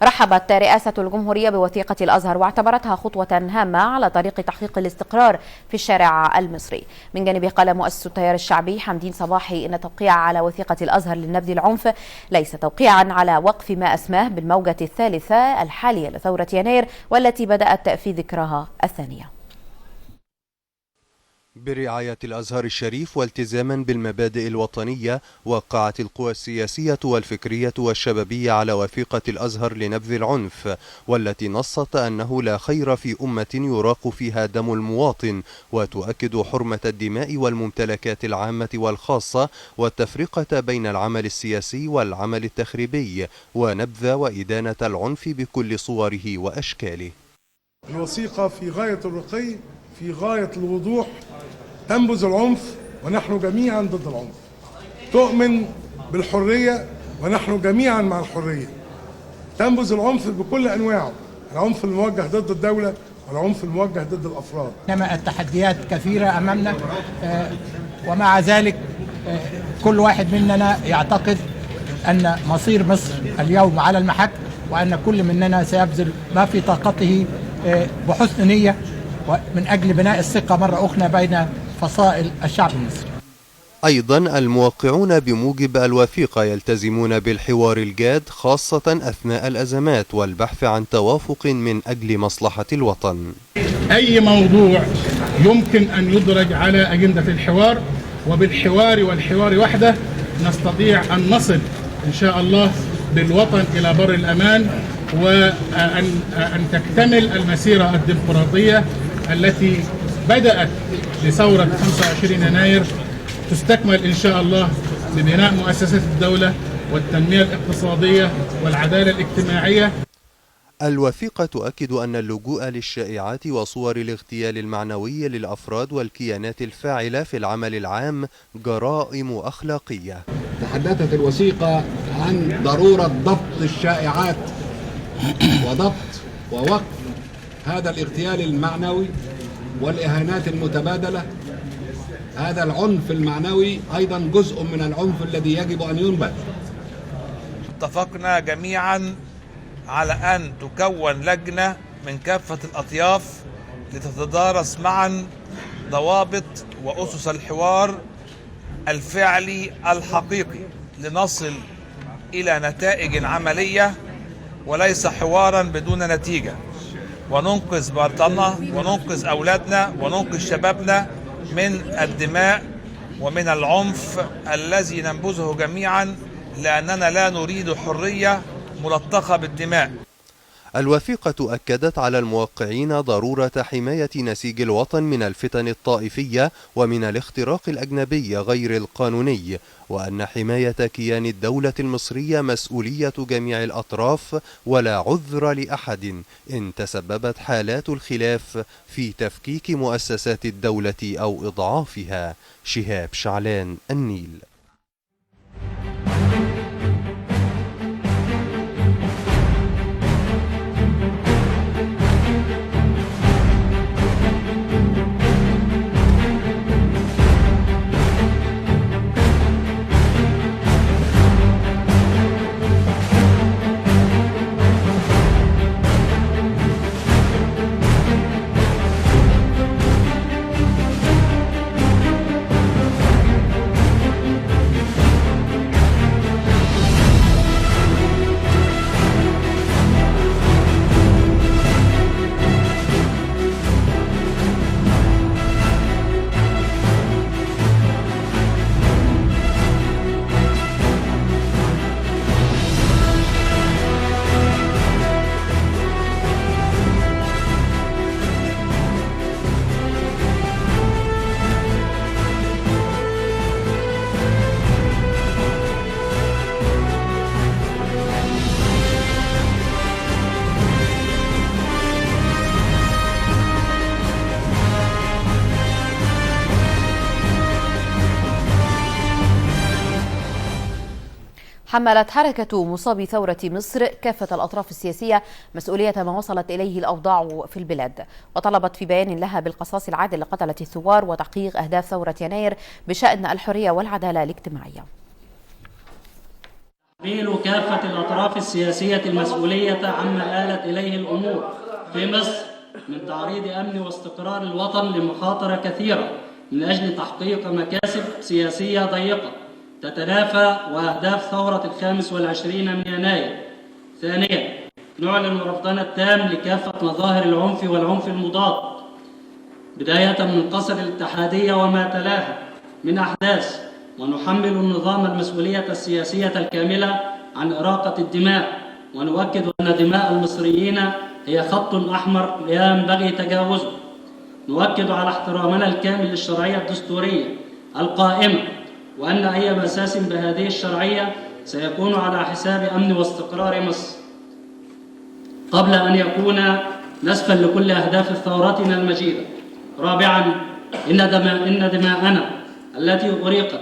رحبت رئاسة الجمهورية بوثيقة الأزهر واعتبرتها خطوة هامة على طريق تحقيق الاستقرار في الشارع المصري. من جانبه قال مؤسس التيار الشعبي حمدين صباحي إن التوقيع على وثيقة الأزهر لنبذ العنف ليس توقيعا على وقف ما أسماه بالموجة الثالثة الحالية لثورة يناير والتي بدأت في ذكرها الثانية. برعاية الأزهر الشريف والتزاما بالمبادئ الوطنية، وقعت القوى السياسية والفكرية والشبابية على وثيقة الأزهر لنبذ العنف، والتي نصت أنه لا خير في أمة يراق فيها دم المواطن، وتؤكد حرمة الدماء والممتلكات العامة والخاصة، والتفرقة بين العمل السياسي والعمل التخريبي، ونبذ وإدانة العنف بكل صوره وأشكاله. الوثيقة في غاية الرقي، في غاية الوضوح، تنبذ العنف ونحن جميعا ضد العنف، تؤمن بالحرية ونحن جميعا مع الحرية، تنبذ العنف بكل أنواعه، العنف الموجه ضد الدولة والعنف الموجه ضد الأفراد. إنما التحديات كثيرة أمامنا، ومع ذلك كل واحد مننا يعتقد أن مصير مصر اليوم على المحك، وأن كل مننا سيبذل ما في طاقته بحسن نية من أجل بناء الثقة مرة أخرى بين فصائل الشعب المصري. أيضا الموقعون بموجب الوثيقة يلتزمون بالحوار الجاد، خاصة أثناء الأزمات، والبحث عن توافق من أجل مصلحة الوطن. أي موضوع يمكن أن يدرج على أجندة الحوار، وبالحوار والحوار وحده نستطيع أن نصل إن شاء الله بالوطن إلى بر الأمان، وأن تكتمل المسيرة الديمقراطية التي بدأت بثورة 25 يناير، تستكمل إن شاء الله ببناء مؤسسات الدولة والتنمية الاقتصادية والعدالة الاجتماعية. الوثيقة تؤكد أن اللجوء للشائعات وصور الاغتيال المعنوي للأفراد والكيانات الفاعلة في العمل العام جرائم أخلاقية. تحدثت الوثيقة عن ضرورة ضبط الشائعات وضبط ووقف هذا الاغتيال المعنوي والإهانات المتبادلة. هذا العنف المعنوي أيضا جزء من العنف الذي يجب أن ينبذ. اتفقنا جميعا على أن تكون لجنة من كافة الأطياف لتتدارس معا ضوابط وأسس الحوار الفعلي الحقيقي لنصل إلى نتائج عملية وليس حوارا بدون نتيجة، وننقذ بلدنا وننقذ أولادنا وننقذ شبابنا من الدماء ومن العنف الذي ننبذه جميعا، لأننا لا نريد حرية ملطخة بالدماء. الوثيقة أكدت على الموقعين ضرورة حماية نسيج الوطن من الفتن الطائفية ومن الاختراق الأجنبي غير القانوني، وأن حماية كيان الدولة المصرية مسؤولية جميع الأطراف، ولا عذر لأحد إن تسببت حالات الخلاف في تفكيك مؤسسات الدولة أو إضعافها. شهاب شعلان، النيل. حملت حركة مصابي ثورة مصر كافة الأطراف السياسية مسؤولية ما وصلت إليه الأوضاع في البلاد، وطلبت في بيان لها بالقصاص العادل لقتلة الثوار وتحقيق أهداف ثورة يناير بشأن الحرية والعدالة الاجتماعية. تحميل كافة الأطراف السياسية المسؤولية عما آلت إليه الأمور في مصر من تعريض أمن واستقرار الوطن لمخاطر كثيرة من أجل تحقيق مكاسب سياسية ضيقة تتنافى وأهداف ثورة 25 من يناير. ثانيا، نعلن رفضنا التام لكافة مظاهر العنف والعنف المضاد، بداية من قصر الاتحادية وما تلاها من أحداث، ونحمل النظام المسؤولية السياسية الكاملة عن إراقة الدماء، ونؤكد أن دماء المصريين هي خط أحمر لا ينبغي تجاوزه. نؤكد على احترامنا الكامل للشرعية الدستورية القائمة، وأن أي مساس بهذه الشرعية سيكون على حساب أمن واستقرار مصر، قبل أن يكون نسفا لكل أهداف ثورتنا المجيدة. رابعا، إن دماءنا التي أريقت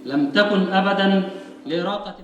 لم تكن أبدا لإراقة.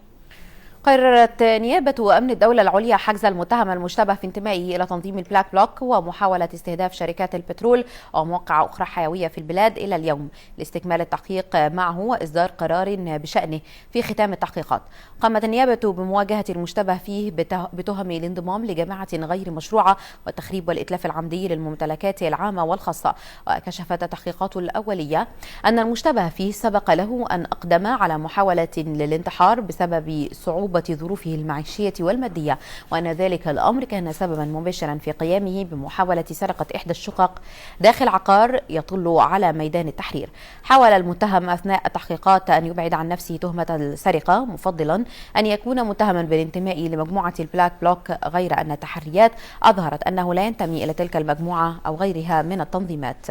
قررت نيابة أمن الدولة العليا حجز المتهم المشتبه في انتمائه إلى تنظيم البلاك بلوك ومحاولة استهداف شركات البترول ومواقع أخرى حيوية في البلاد إلى اليوم لاستكمال التحقيق معه وإصدار قرار بشأنه. في ختام التحقيقات قامت النيابة بمواجهة المشتبه فيه بتهم الانضمام لجماعة غير مشروعة والتخريب والإتلاف العمدي للممتلكات العامة والخاصة. وكشفت التحقيقات الأولية أن المشتبه فيه سبق له أن أقدم على محاولة للانتحار بسبب صعوبة ظروفه المعيشية والمادية، وأن ذلك الأمر كان سببا مباشرا في قيامه بمحاولة سرقة إحدى الشقق داخل عقار يطل على ميدان التحرير. حاول المتهم أثناء التحقيقات أن يبعد عن نفسه تهمة السرقة، مفضلا أن يكون متهما بالانتماء لمجموعة البلاك بلوك، غير أن التحريات أظهرت أنه لا ينتمي إلى تلك المجموعة أو غيرها من التنظيمات.